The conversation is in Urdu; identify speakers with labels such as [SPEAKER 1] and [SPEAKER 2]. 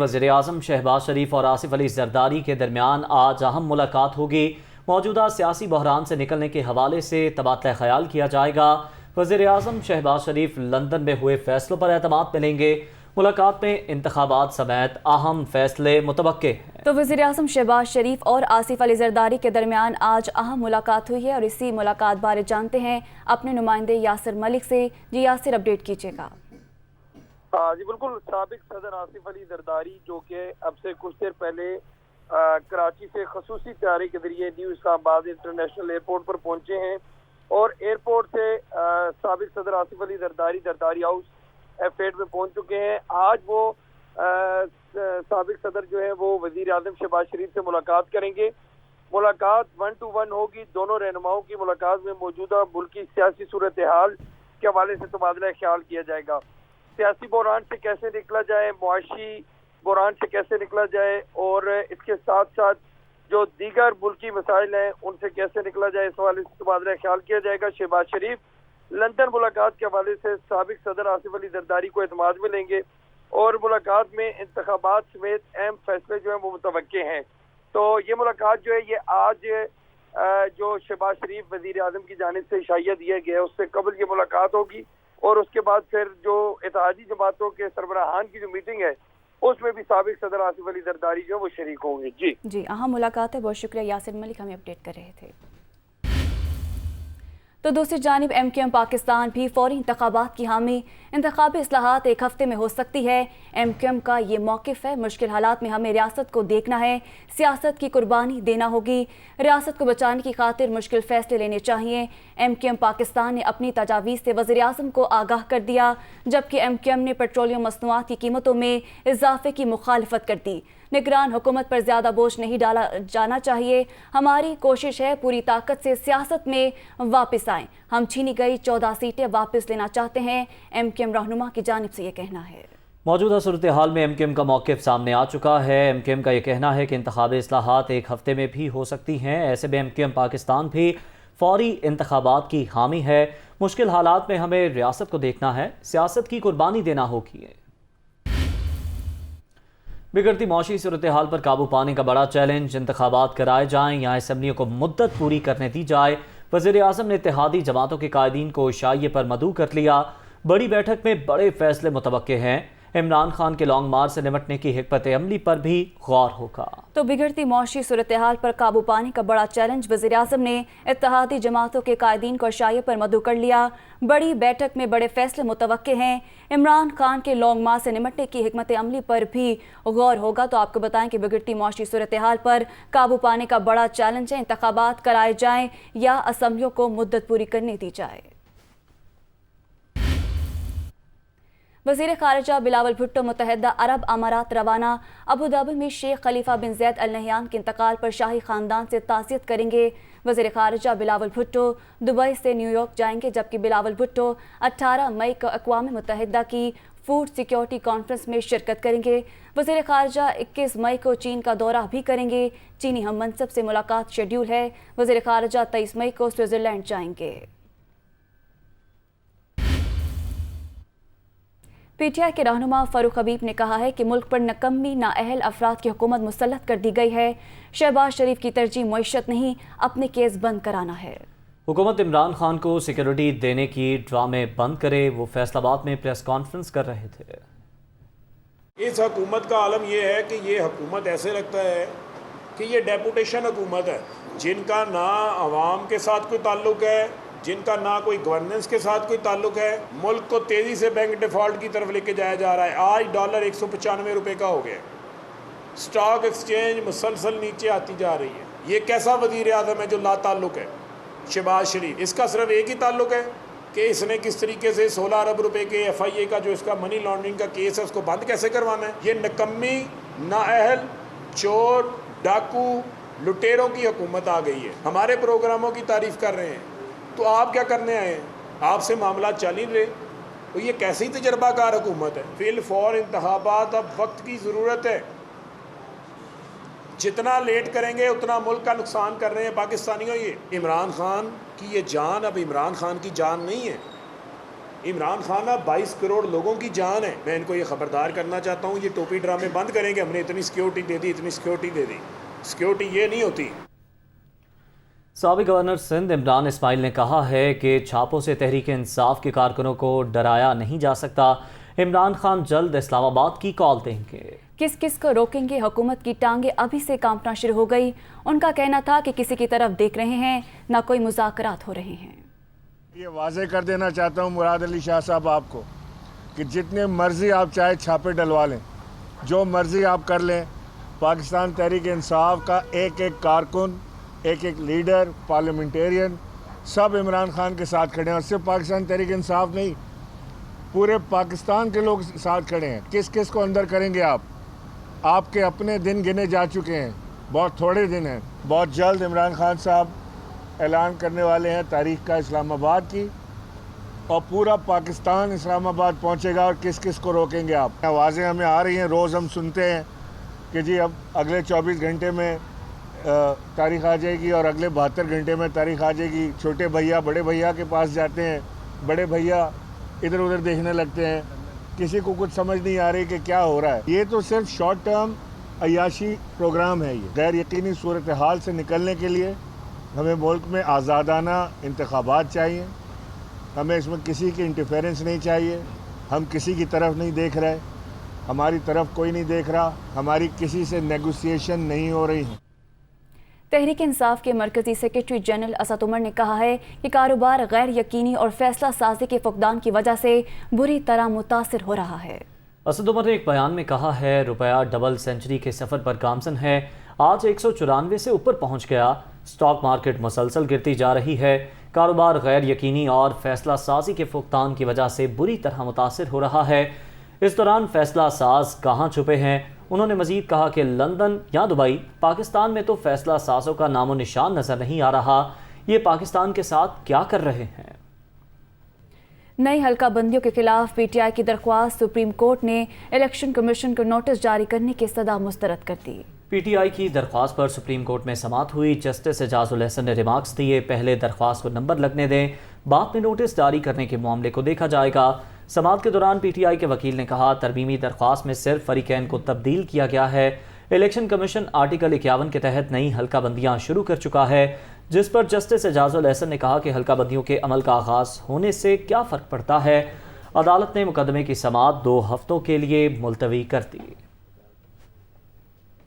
[SPEAKER 1] وزیراعظم شہباز شریف اور آصف علی زرداری کے درمیان آج اہم ملاقات ہوگی۔ موجودہ سیاسی بحران سے نکلنے کے حوالے سے تبادلہ خیال کیا جائے گا۔ وزیراعظم شہباز شریف لندن میں ہوئے فیصلوں پر اعتماد ملیں گے۔ ملاقات میں انتخابات سمیت اہم فیصلے متوقع ہیں۔
[SPEAKER 2] تو وزیراعظم شہباز شریف اور آصف علی زرداری کے درمیان آج اہم ملاقات ہوئی ہے اور اسی ملاقات بارے جانتے ہیں اپنے نمائندے یاسر ملک سے۔ جی یاسر، اپڈیٹ کیجیے گا۔
[SPEAKER 3] جی بالکل، سابق صدر آصف علی زرداری جو کہ اب سے کچھ دیر پہلے کراچی سے خصوصی طیارے کے ذریعے نیو اسلام آباد انٹرنیشنل ایئرپورٹ پر پہنچے ہیں اور ایئرپورٹ سے سابق صدر آصف علی زرداری ہاؤس F8 میں پہنچ چکے ہیں۔ آج وہ سابق صدر جو ہے وہ وزیر اعظم شہباز شریف سے ملاقات کریں گے۔ ملاقات 1 to 1 ہوگی۔ دونوں رہنماؤں کی ملاقات میں موجودہ ملکی سیاسی صورتحال کے حوالے سے تبادلہ خیال کیا جائے گا۔ سیاسی بحران سے کیسے نکلا جائے، معاشی بحران سے کیسے نکلا جائے اور اس کے ساتھ ساتھ جو دیگر ملکی مسائل ہیں ان سے کیسے نکلا جائے، اس حوالے سے تبادلہ خیال کیا جائے گا۔ شہباز شریف لندن ملاقات کے حوالے سے سابق صدر آصف علی زرداری کو اعتماد میں لیں گے اور ملاقات میں انتخابات سمیت اہم فیصلے جو ہیں وہ متوقع ہیں۔ تو یہ ملاقات جو ہے یہ آج جو شہباز شریف وزیر اعظم کی جانب سے اشاریہ دیا گیا ہے اس سے قبل یہ ملاقات ہوگی اور اس کے بعد پھر جو اتحادی جماعتوں کے سربراہان کی جو میٹنگ ہے اس میں بھی سابق صدر آصف علی زرداری جو وہ شریک ہوں گے۔
[SPEAKER 2] جی اہم ملاقات ہے، بہت شکریہ یاسر ملک، ہمیں اپڈیٹ کر رہے تھے۔ تو دوسری جانب MQM پاکستان بھی فوری انتخابات کی حامی۔ انتخابی اصلاحات ایک ہفتے میں ہو سکتی ہے۔ MQM کا یہ موقف ہے، مشکل حالات میں ہمیں ریاست کو دیکھنا ہے، سیاست کی قربانی دینا ہوگی، ریاست کو بچانے کی خاطر مشکل فیصلے لینے چاہیے۔ MQM پاکستان نے اپنی تجاویز سے وزیر اعظم کو آگاہ کر دیا، جبکہ MQM نے پیٹرولیم مصنوعات کی قیمتوں میں اضافے کی مخالفت کر دی۔ نگران حکومت پر زیادہ بوجھ نہیں ڈالا جانا چاہیے، ہماری کوشش ہے پوری طاقت سے سیاست میں واپس آئیں، ہم چھینی گئی 14 سیٹیں واپس لینا چاہتے ہیں، MQM رہنما کی جانب سے یہ کہنا ہے۔
[SPEAKER 1] موجودہ صورتحال میں MQM کا موقف سامنے آ چکا ہے۔ MQM کا یہ کہنا ہے کہ انتخابی اصلاحات ایک ہفتے میں بھی ہو سکتی ہیں۔ ایسے میں MQM پاکستان بھی فوری انتخابات کی حامی ہے۔ مشکل حالات میں ہمیں ریاست کو دیکھنا ہے، سیاست کی قربانی دینا ہوگی۔ بگڑتی معاشی صورتحال پر قابو پانے کا بڑا چیلنج، انتخابات کرائے جائیں یا اسمبلیوں کو مدت پوری کرنے دی جائے۔ وزیر اعظم نے اتحادی جماعتوں کے قائدین کو شائعے پر مدعو کر لیا۔ بڑی بیٹھک میں بڑے فیصلے متوقع ہیں۔ عمران خان کے لانگ مارچ سے نمٹنے کی حکمت عملی پر بھی غور ہوگا۔
[SPEAKER 2] تو بگڑتی معاشی صورتحال پر قابو پانے کا بڑا چیلنج، وزیر اعظم نے اتحادی جماعتوں کے قائدین کو شائعے پر مدعو کر لیا۔ بڑی بیٹھک میں بڑے فیصلے متوقع ہیں، عمران خان کے لانگ مارچ سے نمٹنے کی حکمت عملی پر بھی غور ہوگا۔ تو آپ کو بتائیں کہ بگڑتی معاشی صورتحال پر قابو پانے کا بڑا چیلنج ہے، انتخابات کرائے جائیں یا اسمبلیوں کو مدت پوری کرنے دی جائے۔ وزیر خارجہ بلاول بھٹو متحدہ عرب امارات روانہ۔ ابوظہبی میں شیخ خلیفہ بن زید ال نہیان کے انتقال پر شاہی خاندان سے تعزیت کریں گے۔ وزیر خارجہ بلاول بھٹو دبئی سے نیو یارک جائیں گے، جبکہ بلاول بھٹو 18 مئی کو اقوام متحدہ کی فوڈ سیکیورٹی کانفرنس میں شرکت کریں گے۔ وزیر خارجہ 21 مئی کو چین کا دورہ بھی کریں گے۔ چینی ہم منصب سے ملاقات شیڈیول ہے۔ وزیر خارجہ 23 مئی کو سوئٹزرلینڈ جائیں گے۔ PTI کے رہنما فاروق حبیب نے کہا ہے کہ ملک پر نکمی نااہل افراد کی حکومت مسلط کر دی گئی ہے۔ شہباز شریف کی ترجیح معیشت نہیں، اپنے کیس بند کرانا ہے۔
[SPEAKER 1] حکومت عمران خان کو سیکیورٹی دینے کی ڈرامے بند کرے، وہ فیصل آباد میں پریس کانفرنس کر رہے تھے۔
[SPEAKER 4] اس حکومت کا عالم یہ ہے کہ یہ حکومت ایسے لگتا ہے کہ یہ ڈیپوٹیشن حکومت ہے، جن کا نہ عوام کے ساتھ کوئی تعلق ہے، جن کا نہ کوئی گورننس کے ساتھ کوئی تعلق ہے۔ ملک کو تیزی سے بینک ڈیفالٹ کی طرف لے کے جایا جا رہا ہے۔ آج ڈالر 195 روپے کا ہو گیا، سٹاک ایکسچینج مسلسل نیچے آتی جا رہی ہے۔ یہ کیسا وزیر اعظم ہے جو لا تعلق ہے؟ شہباز شریف، اس کا صرف ایک ہی تعلق ہے کہ اس نے کس طریقے سے 16 ارب روپے کے FIA کا جو اس کا منی لانڈرنگ کا کیس ہے اس کو بند کیسے کروانا ہے۔ یہ نکمی نااہل چور ڈاکو لٹیروں کی حکومت آ گئی ہے۔ ہمارے پروگراموں کی تعریف کر رہے ہیں تو آپ کیا کرنے آئے ہیں؟ آپ سے معاملات چل ہی رہے۔ تو یہ کیسی تجربہ کار حکومت ہے؟ فی الفور انتخابات، اب وقت کی ضرورت ہے۔ جتنا لیٹ کریں گے اتنا ملک کا نقصان کر رہے ہیں پاکستانیوں۔ یہ عمران خان کی یہ جان اب عمران خان کی جان نہیں ہے، عمران خان اب 22 کروڑ لوگوں کی جان ہے. میں ان کو یہ خبردار کرنا چاہتا ہوں, یہ ٹوپی ڈرامے بند کریں کہ ہم نے اتنی سیکیورٹی دے دی, اتنی سیکیورٹی دے دی. سیکیورٹی یہ نہیں ہوتی.
[SPEAKER 1] سابق گورنر سندھ عمران اسماعیل نے کہا ہے کہ چھاپوں سے تحریک انصاف کے کارکنوں کو ڈرایا نہیں جا سکتا. عمران خان جلد اسلام آباد کی کال دیں گے.
[SPEAKER 2] کس کس کو روکیں گے؟ حکومت کی ٹانگیں ابھی سے کانپنا شروع ہو گئی. ان کا کہنا تھا کہ کسی کی طرف دیکھ رہے ہیں, نہ کوئی مذاکرات ہو رہے ہیں.
[SPEAKER 5] یہ واضح کر دینا چاہتا ہوں مراد علی شاہ صاحب آپ کو کہ جتنے مرضی آپ چاہے چھاپے ڈلوا لیں, جو مرضی آپ کر لیں, پاکستان تحریک انصاف کا ایک ایک کارکن, ایک ایک لیڈر, پارلیمنٹیرین سب عمران خان کے ساتھ کھڑے ہیں. اور صرف پاکستان تحریک انصاف نہیں, پورے پاکستان کے لوگ ساتھ کھڑے ہیں. کس کس کو اندر کریں گے آپ؟ آپ کے اپنے دن گنے جا چکے ہیں, بہت تھوڑے دن ہیں. بہت جلد عمران خان صاحب اعلان کرنے والے ہیں تاریخ کا اسلام آباد کی, اور پورا پاکستان اسلام آباد پہنچے گا. اور کس کس کو روکیں گے آپ؟ آوازیں ہمیں آ رہی ہیں, روز ہم سنتے ہیں کہ جی اب اگلے 24 گھنٹے میں تاریخ آ جائے گی, اور اگلے 72 گھنٹے میں تاریخ آ جائے گی. چھوٹے بھیا بڑے بھیا کے پاس جاتے ہیں, بڑے بھیا ادھر ادھر دیکھنے لگتے ہیں. کسی کو کچھ سمجھ نہیں آ رہی کہ کیا ہو رہا ہے. یہ تو صرف شارٹ ٹرم عیاشی پروگرام ہے. یہ غیر یقینی صورتحال سے نکلنے کے لیے ہمیں ملک میں آزادانہ انتخابات چاہیے. ہمیں اس میں کسی کی انٹرفیرنس نہیں چاہیے. ہم کسی کی طرف نہیں دیکھ رہے, ہماری طرف کوئی نہیں دیکھ رہا, ہماری کسی سے نیگوسیشن نہیں ہو رہی.
[SPEAKER 2] تحریک انصاف کے مرکزی سیکرٹری جنرل اسد عمر نے کہا ہے کہ کاروبار غیر یقینی اور فیصلہ سازی کے فقدان کی وجہ سے بری طرح متاثر ہو رہا ہے.
[SPEAKER 1] اسد عمر نے ایک بیان میں کہا ہے روپیہ ڈبل سینچری کے سفر پر گامزن ہے. آج 194 سے اوپر پہنچ گیا. سٹاک مارکیٹ مسلسل گرتی جا رہی ہے. کاروبار غیر یقینی اور فیصلہ سازی کے فقدان کی وجہ سے بری طرح متاثر ہو رہا ہے. اس دوران فیصلہ ساز کہاں چھپے ہیں؟ انہوں نے مزید کہا کہ لندن یا دبئی, پاکستان میں تو فیصلہ سازوں کا نام و نشان نظر نہیں آ رہا. یہ پاکستان کے ساتھ کیا کر رہے ہیں؟
[SPEAKER 2] نئی حلقہ بندیوں کے خلاف پی ٹی آئی کی درخواست سپریم کورٹ نے الیکشن کمیشن کو نوٹس جاری کرنے کی صدا مسترد کر دی.
[SPEAKER 1] پی ٹی آئی کی درخواست پر سپریم کورٹ میں سماعت ہوئی. جسٹس اعجاز الحسن نے ریمارکس دیے, پہلے درخواست کو نمبر لگنے دیں, بعد میں نوٹس جاری کرنے کے معاملے کو دیکھا جائے گا. سماعت کے دوران پی ٹی آئی کے وکیل نے کہا ترمیمی درخواست میں صرف فریقین کو تبدیل کیا گیا ہے. الیکشن کمیشن آرٹیکل 51 کے تحت نئی حلقہ بندیاں شروع کر چکا ہے, جس پر جسٹس اعجاز الحسن نے کہا کہ حلقہ بندیوں کے عمل کا آغاز ہونے سے کیا فرق پڑتا ہے. عدالت نے مقدمے کی سماعت 2 ہفتوں کے لیے ملتوی کر دی.